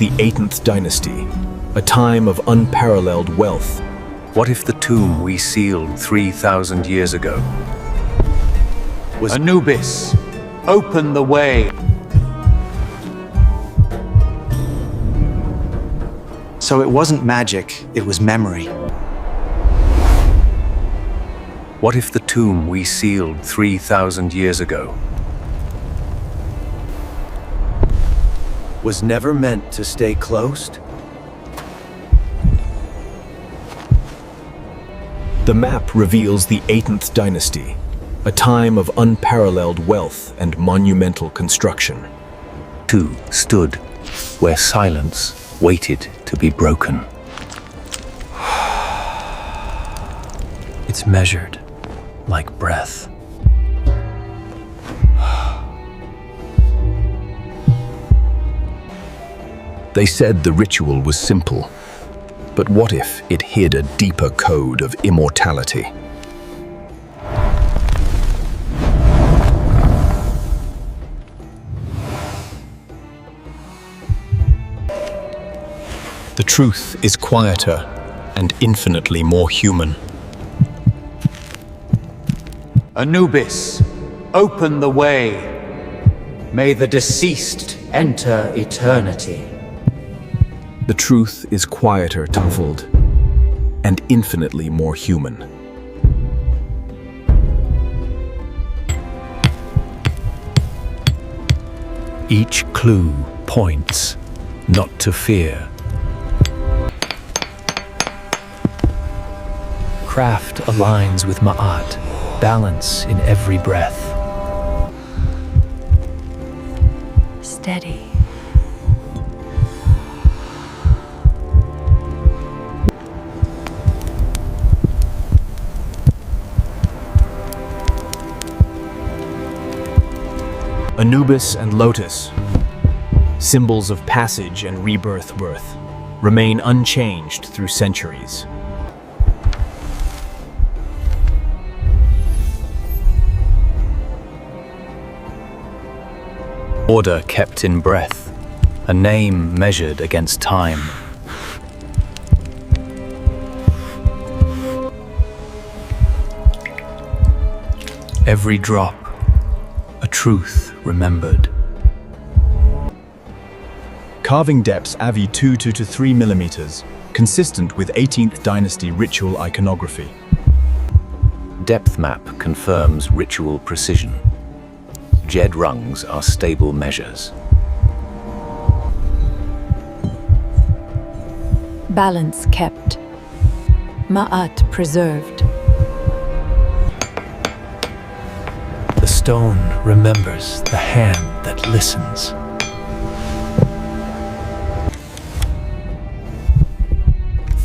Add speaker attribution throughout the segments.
Speaker 1: the 8th dynasty, a time of unparalleled wealth.
Speaker 2: What if the tomb we sealed 3,000 years ago was
Speaker 3: Anubis, open the way.
Speaker 4: So it wasn't magic, it was memory.
Speaker 2: What if the tomb we sealed 3,000 years ago was never meant to stay closed?
Speaker 1: The map reveals the 8th dynasty, a time of unparalleled wealth and monumental construction.
Speaker 2: Two stood where silence waited to be broken. It's measured like breath.
Speaker 1: They said the ritual was simple, but what if it hid a deeper code of immortality? The truth is quieter and infinitely more human.
Speaker 3: Anubis, open the way. May the deceased enter eternity.
Speaker 1: The truth is quieter, muffled, and infinitely more human.
Speaker 2: Each clue points not to fear. Craft aligns with Ma'at, balance in every breath.
Speaker 5: Steady.
Speaker 1: Anubis and Lotus, symbols of passage and rebirth, remain unchanged through centuries.
Speaker 2: Order kept in breath, a name measured against time. Every drop, a truth remembered.
Speaker 1: Carving depths Avi 2 to 3 millimeters, consistent with 18th dynasty ritual iconography.
Speaker 2: Depth map confirms ritual precision. Jed rungs are stable measures.
Speaker 5: Balance kept. Ma'at preserved.
Speaker 2: The stone remembers the hand that listens.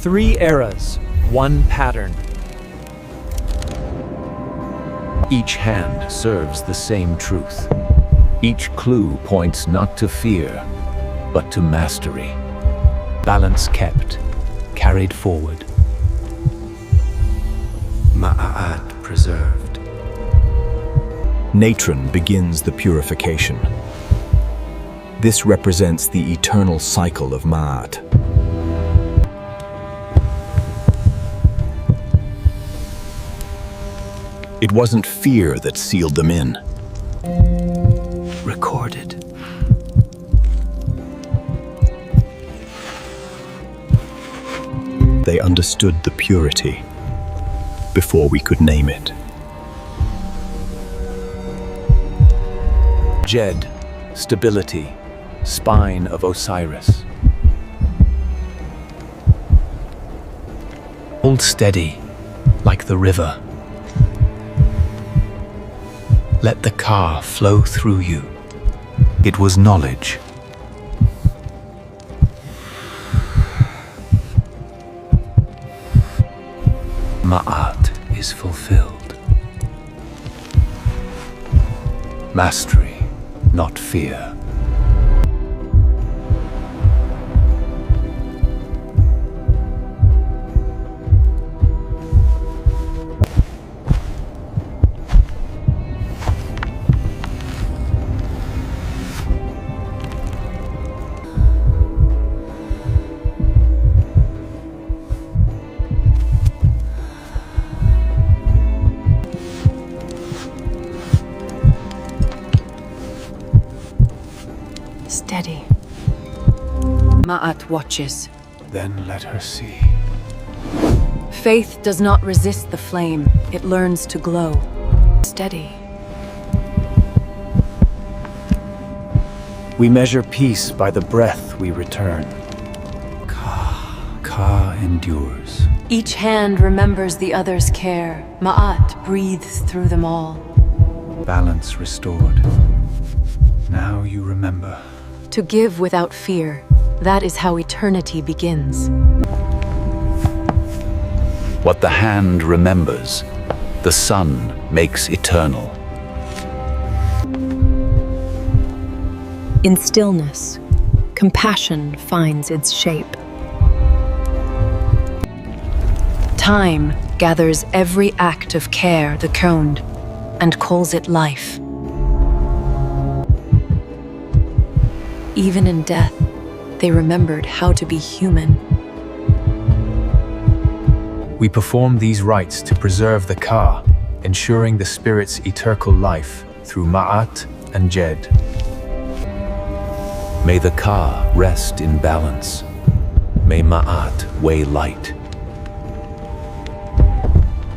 Speaker 6: Three eras, one pattern.
Speaker 2: Each hand serves the same truth. Each clue points not to fear, but to mastery. Balance kept, carried forward.
Speaker 4: Ma'at preserved.
Speaker 1: Natron begins the purification. This represents the eternal cycle of Ma'at. It wasn't fear that sealed them in.
Speaker 2: Recorded.
Speaker 1: They understood the purity before we could name it.
Speaker 2: Jed, stability, spine of Osiris. Hold steady, like the river. Let the car flow through you. It was knowledge. Ma'at is fulfilled. Mastery, not fear.
Speaker 5: Ma'at watches.
Speaker 2: Then let her see.
Speaker 5: Faith does not resist the flame. It learns to glow. Steady.
Speaker 6: We measure peace by the breath we return.
Speaker 2: Ka endures.
Speaker 5: Each hand remembers the other's care. Ma'at breathes through them all.
Speaker 2: Balance restored. Now you remember.
Speaker 5: To give without fear. That is how eternity begins.
Speaker 2: What the hand remembers, the sun makes eternal.
Speaker 7: In stillness, compassion finds its shape.
Speaker 5: Time gathers every act of care, the Khond, and calls it life. Even in death, they remembered how to be human.
Speaker 6: We perform these rites to preserve the Ka, ensuring the spirit's eternal life through Ma'at and Jed.
Speaker 2: May the Ka rest in balance. May Ma'at weigh light.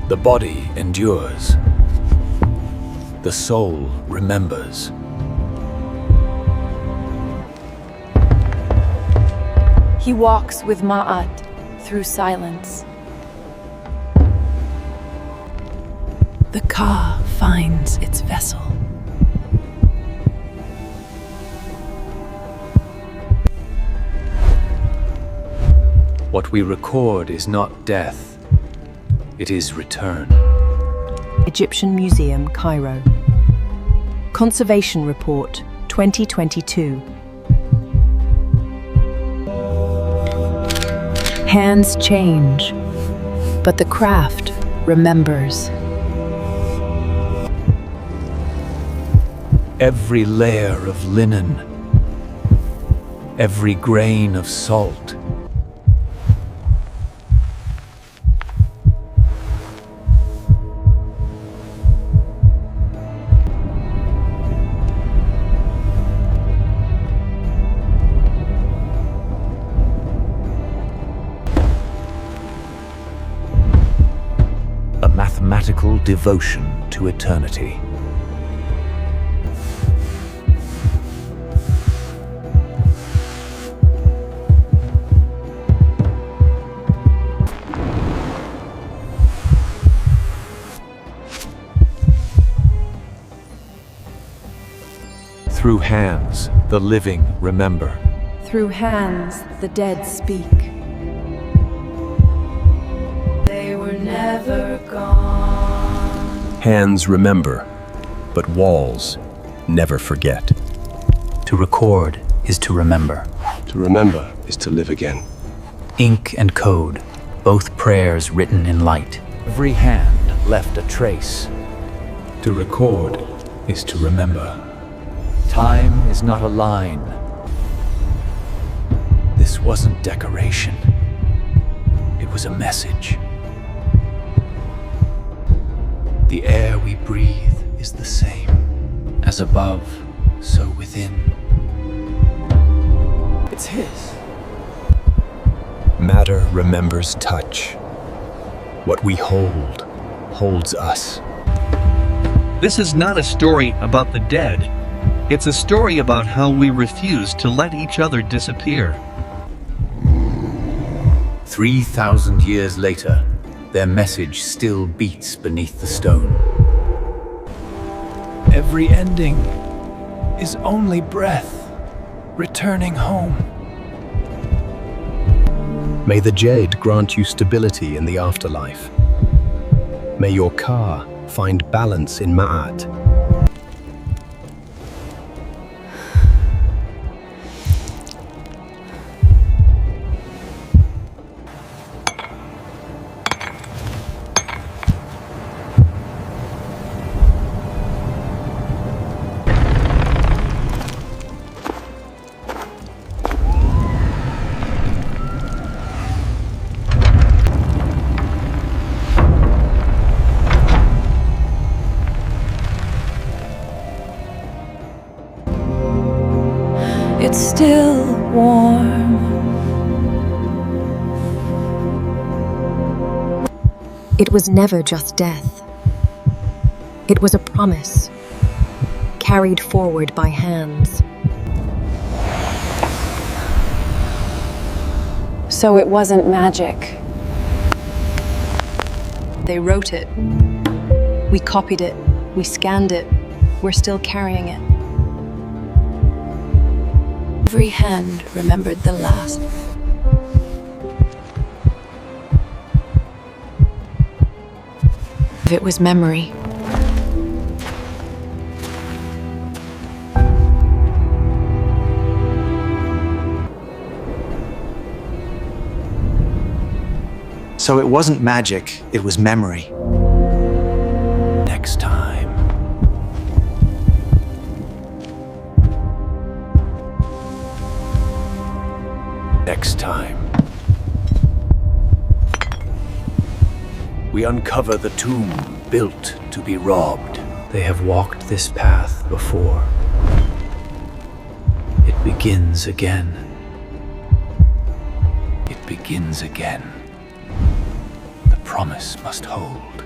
Speaker 2: The body endures. The soul remembers.
Speaker 5: He walks with Ma'at through silence. The Ka finds its vessel.
Speaker 6: What we record is not death, it is return.
Speaker 7: Egyptian Museum, Cairo. Conservation Report 2022. Hands change, but the craft remembers.
Speaker 2: Every layer of linen, every grain of salt. A mathematical devotion to eternity. Through hands, the living remember.
Speaker 5: Through hands, the dead speak. They were never gone.
Speaker 1: Hands remember, but walls never forget.
Speaker 3: To record is to remember.
Speaker 8: To remember is to live again.
Speaker 3: Ink and code, both prayers written in light.
Speaker 2: Every hand left a trace. To record is to remember. Time is not a line. This wasn't decoration. It was a message. The air we breathe is the same. As above, so within. It's his.
Speaker 1: Matter remembers touch. What we hold holds us.
Speaker 9: This is not a story about the dead. It's a story about how we refuse to let each other disappear.
Speaker 2: 3,000 years later, their message still beats beneath the stone. Every ending is only breath, returning home.
Speaker 1: May the Jade grant you stability in the afterlife. May your Ka find balance in Ma'at.
Speaker 7: It was never just death. It was a promise, carried forward by hands.
Speaker 5: So it wasn't magic. They wrote it. We copied it. We scanned it. We're still carrying it. Every hand remembered the last. It was memory.
Speaker 4: So it wasn't magic, it was memory.
Speaker 2: Next time. Next time. We uncover the tomb built to be robbed.
Speaker 3: They have walked this path before. It begins again.
Speaker 2: It begins again. The promise must hold.